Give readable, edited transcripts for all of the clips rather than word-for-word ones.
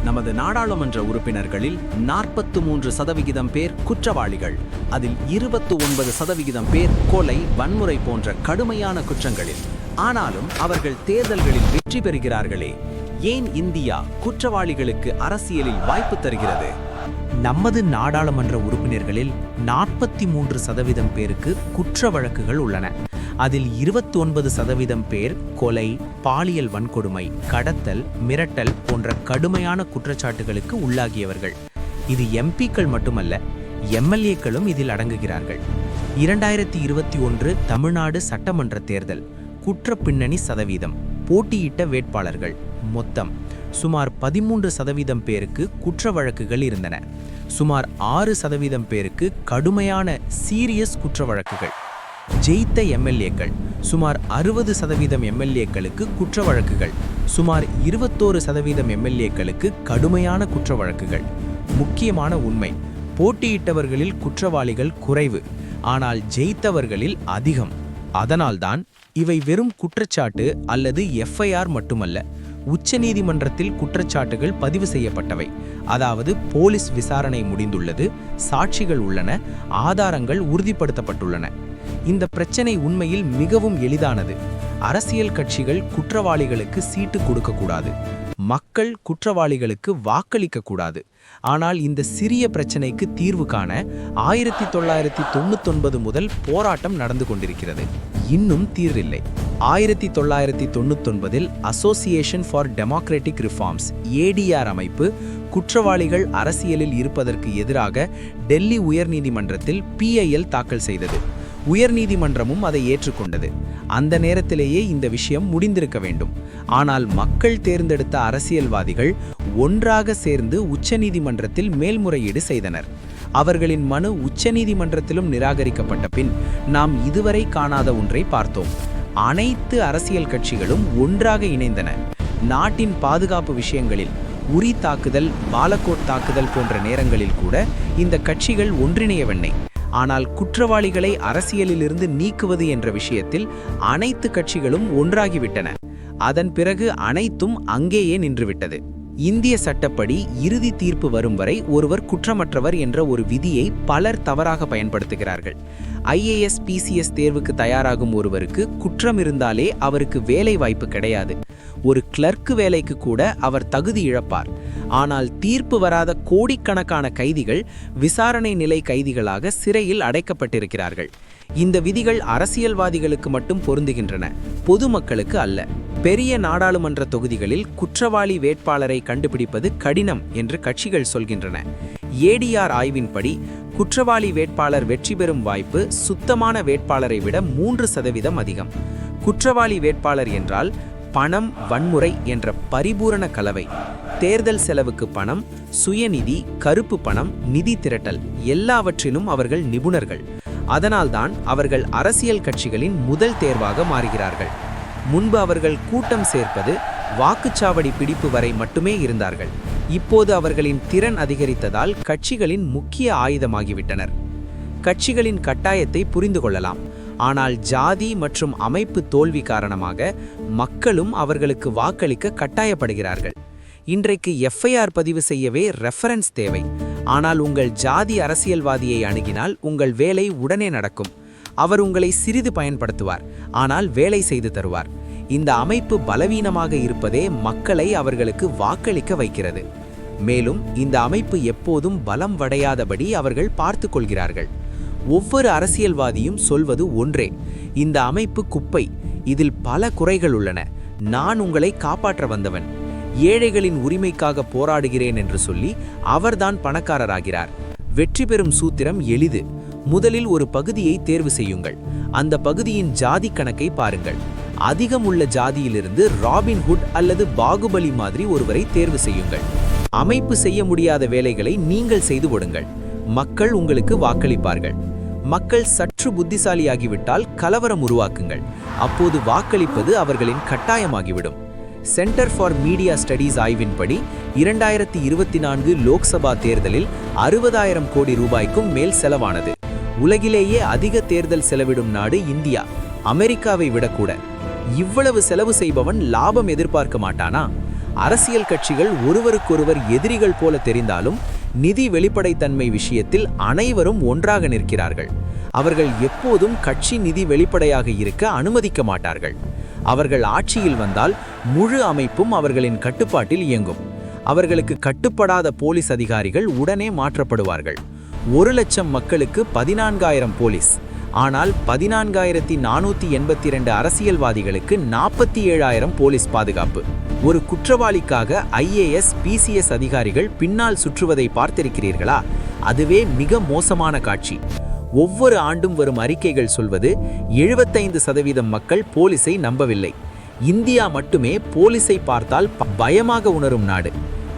நமது நாடாளுமன்ற உறுப்பினர்களில் 43% பேர் குற்றவாளிகள். அதில் 29% பேர் கொலை, வன்முறை போன்ற கடுமையான குற்றங்களில். ஆனாலும் அவர்கள் தேர்தல்களில் வெற்றி பெறுகிறார்களே. ஏன் இந்தியா குற்றவாளிகளுக்கு அரசியலில் வாய்ப்பு தருகிறது? நமது நாடாளுமன்ற உறுப்பினர்களில் 43% பேருக்கு குற்ற வழக்குகள் உள்ளன. அதில் 29% பேர் கொலை, பாலியல் வன்கொடுமை, கடத்தல், மிரட்டல் போன்ற கடுமையான குற்றச்சாட்டுகளுக்கு உள்ளாகியவர்கள். இது எம்பிக்கள் மட்டுமல்ல, எம்எல்ஏக்களும் இதில் அடங்குகிறார்கள். 2021 தமிழ்நாடு சட்டமன்ற தேர்தல் குற்ற பின்னணி சதவீதம். போட்டியிட்ட வேட்பாளர்கள் மொத்தம் சுமார் 13% பேருக்கு குற்ற வழக்குகள் இருந்தன. சுமார் 6% பேருக்கு கடுமையான சீரியஸ் குற்ற வழக்குகள். ஜெயித்த எம்எல்ஏக்கள் சுமார் 60% எம்எல்ஏக்களுக்கு குற்ற வழக்குகள். சுமார் 21% எம்எல்ஏக்களுக்கு கடுமையான குற்ற வழக்குகள். முக்கியமான உண்மை, போட்டியிட்டவர்களில் குற்றவாளிகள் குறைவு, ஆனால் ஜெயித்தவர்களில் அதிகம். அதனால்தான் இவை வெறும் குற்றச்சாட்டு அல்லது எஃப்ஐஆர் மட்டுமல்ல, உச்சநீதிமன்றத்தில் குற்றச்சாட்டுகள் பதிவு செய்யப்பட்டவை. அதாவது போலீஸ் விசாரணை முடிந்துள்ளது, சாட்சிகள் உள்ளன, ஆதாரங்கள் உறுதிப்படுத்தப்பட்டுள்ளன. இந்த பிரச்சனை உண்மையில் மிகவும் எளிதானது. அரசியல் கட்சிகள் குற்றவாளிகளுக்கு சீட்டு கொடுக்கக்கூடாது, மக்கள் குற்றவாளிகளுக்கு வாக்களிக்கக்கூடாது. ஆனால் இந்த சிறிய பிரச்சனைக்கு தீர்வு காண 1999 முதல் போராட்டம் நடந்து கொண்டிருக்கிறது. இன்னும் தீர்வில்லை. 1999இல் association for democratic reforms ADR அமைப்பு குற்றவாளிகள் அரசியலில் இருப்பதற்கு எதிராக டெல்லி உயர்நீதிமன்றத்தில் PIL தாக்கல் செய்தது. உயர்நீதிமன்றமும் அதை ஏற்றுக்கொண்டது. அந்த நேரத்திலேயே இந்த விஷயம் முடிந்திருக்க வேண்டும். ஆனால் மக்கள் தேர்ந்தெடுத்த அரசியல்வாதிகள் ஒன்றாக சேர்ந்து உச்சநீதிமன்றத்தில் மேல்முறையீடு செய்தனர். அவர்களின் மனு உச்சநீதிமன்றத்திலும் நிராகரிக்கப்பட்ட பின் நாம் இதுவரை காணாத ஒன்றை பார்த்தோம். அனைத்து அரசியல் கட்சிகளும் ஒன்றாக இணைந்தன. நாட்டின் பாதுகாப்பு விஷயங்களில் உரி தாக்குதல், பாலக்கோட் தாக்குதல் போன்ற நேரங்களில் கூட இந்த கட்சிகள் ஒன்றிணையவில்லை. ஆனால் குற்றவாளிகளை அரசியலிலிருந்து நீக்குவது என்ற விஷயத்தில் அனைத்து கட்சிகளும் ஒன்றாகிவிட்டன. அதன் பிறகு அனைத்தும் அங்கேயே நின்றுவிட்டது. இந்திய சட்டப்படி இறுதி தீர்ப்பு வரும் வரை ஒருவர் குற்றமற்றவர் என்ற ஒரு விதியை பலர் தவறாக பயன்படுத்துகிறார்கள். IAS PCS தேர்வுக்கு தயாராகும் ஒருவருக்கு குற்றம் இருந்தாலே அவருக்கு வேலை வாய்ப்பு கிடையாது. ஒரு கிளர்க்கு வேலைக்கு கூட அவர் தகுதி இழப்பார். ஆனால் தீர்ப்பு வராத கோடிக்கணக்கான கைதிகள் விசாரணை நிலை கைதிகளாக சிறையில் அடைக்கப்பட்டிருக்கிறார்கள். இந்த விதிகள் அரசியல்வாதிகளுக்கு மட்டும் பொருந்துகின்றன, பொதுமக்களுக்கு அல்ல. பெரிய நாடாளுமன்ற தொகுதிகளில் குற்றவாளி வேட்பாளரை கண்டுபிடிப்பது கடினம் என்று கட்சிகள் சொல்கின்றன. ADR ஆய்வின்படி குற்றவாளி வேட்பாளர் வெற்றி பெறும் வாய்ப்பு சுத்தமான வேட்பாளரை விட 3% அதிகம். குற்றவாளி வேட்பாளர் என்றால் பணம், வன்முறை என்ற பரிபூரண கலவை. தேர்தல் செலவுக்கு பணம், சுயநிதி, கருப்பு பணம், நிதி திரட்டல் எல்லாவற்றிலும் அவர்கள் நிபுணர்கள். அதனால்தான் அவர்கள் அரசியல் கட்சிகளின் முதல் தேர்வாக மாறுகிறார்கள். முன்பு அவர்கள் கூட்டம் சேர்ப்பது, வாக்குச்சாவடி பிடிப்பு வரை மட்டுமே இருந்தார்கள். இப்போது அவர்களின் திறன் அதிகரித்ததால் கட்சிகளின் முக்கிய ஆயுதமாகிவிட்டனர். கட்சிகளின் கட்டாயத்தை புரிந்து கொள்ளலாம். ஆனால் ஜாதி மற்றும் அமைப்பு தோல்வி காரணமாக மக்களும் அவர்களுக்கு வாக்களிக்க கட்டாயப்படுகிறார்கள். இன்றைக்கு FIR பதிவு செய்யவே ரெஃபரன்ஸ் தேவை. ஆனால் உங்கள் ஜாதி அரசியல்வாதியை அணுகினால் உங்கள் வேலை உடனே நடக்கும். அவர் உங்களை சிறிது பயன்படுத்துவார், ஆனால் வேலை செய்து தருவார். இந்த அமைப்பு பலவீனமாக இருப்பதே மக்களை அவர்களுக்கு வாக்களிக்க வைக்கிறது. மேலும் இந்த அமைப்பு எப்போதும் பலம் வடையாதபடி அவர்கள் பார்த்து கொள்கிறார்கள். ஒவ்வொரு அரசியல்வாதியும் சொல்வது ஒன்றே: இந்த அமைப்பு குப்பை, இதில் பல குறைகள் உள்ளன, நான் உங்களை காப்பாற்ற வந்தவன், ஏழைகளின் உரிமைக்காக போராடுகிறேன் என்று சொல்லி அவர்தான் பணக்காரராகிறார். வெற்றி பெறும் சூத்திரம் எளிது. முதலில் ஒரு பகுதியை தேர்வு செய்யுங்கள். அந்த பகுதியின் ஜாதி கணக்கை பாருங்கள். அதிகம் உள்ள ஜாதியிலிருந்து ராபின்ஹுட் அல்லது பாகுபலி மாதிரி ஒருவரை தேர்வு செய்யுங்கள். அமைப்பு செய்ய முடியாத வேலைகளை நீங்கள் செய்து கொடுங்கள். மக்கள் உங்களுக்கு வாக்களிப்பார்கள். மக்கள் சற்று புத்திசாலியாகிவிட்டால் கலவரம் உருவாக்குங்கள். அப்போது வாக்களிப்பது அவர்களின் கட்டாயமாகிவிடும். சென்டர் ஃபார் மீடியா ஸ்டடீஸ் ஆய்வின்படி 2024 லோக்சபா தேர்தலில் 60,000 கோடி ரூபாய்க்கும் மேல் செலவானது. உலகிலேயே அதிக தேர்தல் செலவிடும் நாடு இந்தியா, அமெரிக்காவை விடக்கூட. இவ்வளவு செலவு செய்பவன் லாபம் எதிர்பார்க்க மாட்டானா? அரசியல் கட்சிகள் ஒருவருக்கொருவர் எதிரிகள் போல தெரிந்தாலும் நிதி வெளிப்படைத்தன்மை விஷயத்தில் அனைவரும் ஒன்றாக நிற்கிறார்கள். அவர்கள் எப்போதும் கட்சி நிதி வெளிப்படையாக இருக்க அனுமதிக்க மாட்டார்கள். அவர்கள் ஆட்சியில் வந்தால் முழு அமைப்பும் அவர்களின் கட்டுப்பாட்டில் இயங்கும். அவர்களுக்கு கட்டுப்படாத போலீஸ் அதிகாரிகள் உடனே மாற்றப்படுவார்கள். 1,00,000 மக்களுக்கு 14,000 போலீஸ், ஆனால் 14,482 அரசியல்வாதிகளுக்கு 47,000 போலீஸ் பாதுகாப்பு. ஒரு குற்றவாளிக்காக IAS PCS அதிகாரிகள் பின்னால் சுற்றுவதை பார்த்திருக்கிறீர்களா? அதுவே மிக மோசமான காட்சி. ஒவ்வொரு ஆண்டும் வரும் அறிக்கைகள் சொல்வது 75% மக்கள் போலீஸை நம்பவில்லை. இந்தியா மட்டுமே போலீஸை பார்த்தால் பயமாக உணரும் நாடு.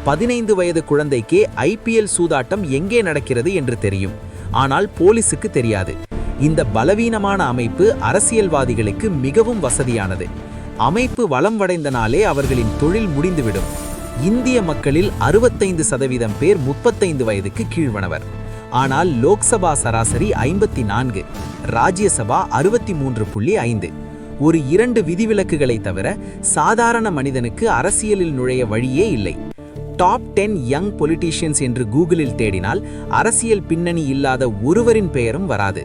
15 வயது குழந்தைக்கே IPL சூதாட்டம் எங்கே நடக்கிறது என்று தெரியும், ஆனால் போலீஸுக்கு தெரியாது. இந்த பலவீனமான அமைப்பு அரசியல்வாதிகளுக்கு மிகவும் வசதியானது. அமைப்பு வளம்வடைந்தனாலே அவர்களின் தொழில் முடிந்துவிடும். இந்திய மக்களில் 65% பேர் 35 வயதுக்கு கீழ்வனவர். ஆனால் லோக்சபா சராசரி 54, ராஜ்யசபா 63.5. ஒரு 2 விதிவிலக்குகளை தவிர சாதாரண மனிதனுக்கு அரசியலில் நுழைய வழியே இல்லை. டாப் 10 யங் பொலிட்டீஷியன்ஸ் என்று கூகுளில் தேடினால் அரசியல் பின்னணி இல்லாத ஒருவரின் பெயரும் வராது.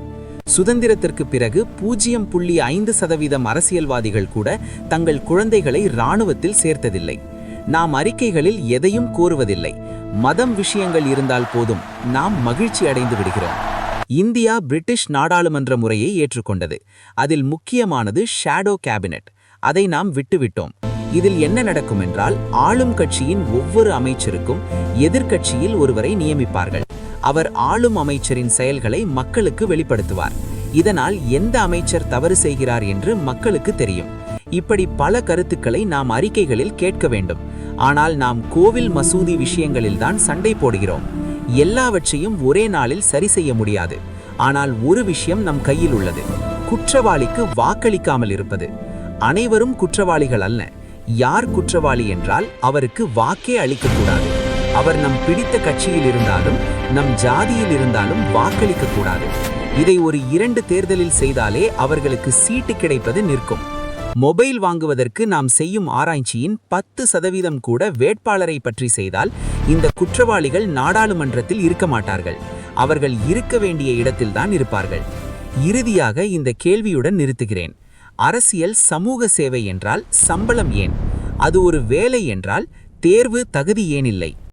சுதந்திரத்திற்கு பிறகு 0.5% அரசியல்வாதிகள் கூட தங்கள் குழந்தைகளை இராணுவத்தில் சேர்த்ததில்லை. நாம் அறிக்கைகளில் எதையும் கோருவதில்லை. மதம் விஷயங்கள் இருந்தால் போதும், நாம் மகிழ்ச்சி அடைந்து விடுகிறோம். இந்தியா பிரிட்டிஷ் நாடாளுமன்ற முறையை ஏற்றுக்கொண்டது. அதில் முக்கியமானது ஷேடோ கேபினெட். அதை நாம் விட்டுவிட்டோம். இதில் என்ன நடக்கும் என்றால், ஆளும் கட்சியின் ஒவ்வொரு அமைச்சருக்கும் எதிர்க்கட்சியில் ஒருவரை நியமிப்பார்கள். அவர் ஆளும் அமைச்சரின் செயல்களை மக்களுக்கு வெளிப்படுத்துவார். இதனால் எந்த அமைச்சர் தவறு செய்கிறார் என்று மக்களுக்கு தெரியும். இப்படி பல கருத்துக்களை நாம் அறிக்கைகளில் கேட்க வேண்டும். ஆனால் நாம் கோவில் மசூதி விஷயங்களில்தான் சண்டை போடுகிறோம். எல்லாவற்றையும் ஒரே நாளில் சரி செய்ய முடியாது. ஆனால் ஒரு விஷயம் நம் கையில் உள்ளது: குற்றவாளிக்கு வாக்களிக்காமல் இருப்பது. அனைவரும் குற்றவாளிகள் அல்ல. யார் குற்றவாளி என்றால் அவருக்கு வாக்கே அளிக்கக்கூடாது. அவர் நம் பிடித்த கட்சியில் இருந்தாலும் நம் ஜாதியில் இருந்தாலும் வாக்களிக்க கூடாது. இதை ஒரு 2 தேர்தலில் செய்தாலே அவர்களுக்கு சீட்டு கிடைப்பது நிற்கும். மொபைல் வாங்குவதற்கு நாம் செய்யும் ஆராய்ச்சியின் 10% கூட வேட்பாளரை பற்றி செய்தால் இந்த குற்றவாளிகள் நாடாளுமன்றத்தில் இருக்க மாட்டார்கள். அவர்கள் இருக்க வேண்டிய இடத்தில்தான் இருப்பார்கள். இறுதியாக இந்த கேள்வியுடன் நிறுத்துகிறேன். அரசியல் சமூக சேவை என்றால் சம்பளம் ஏன்? அது ஒரு வேலை என்றால் தேர்வு தகுதி ஏன் இல்லை?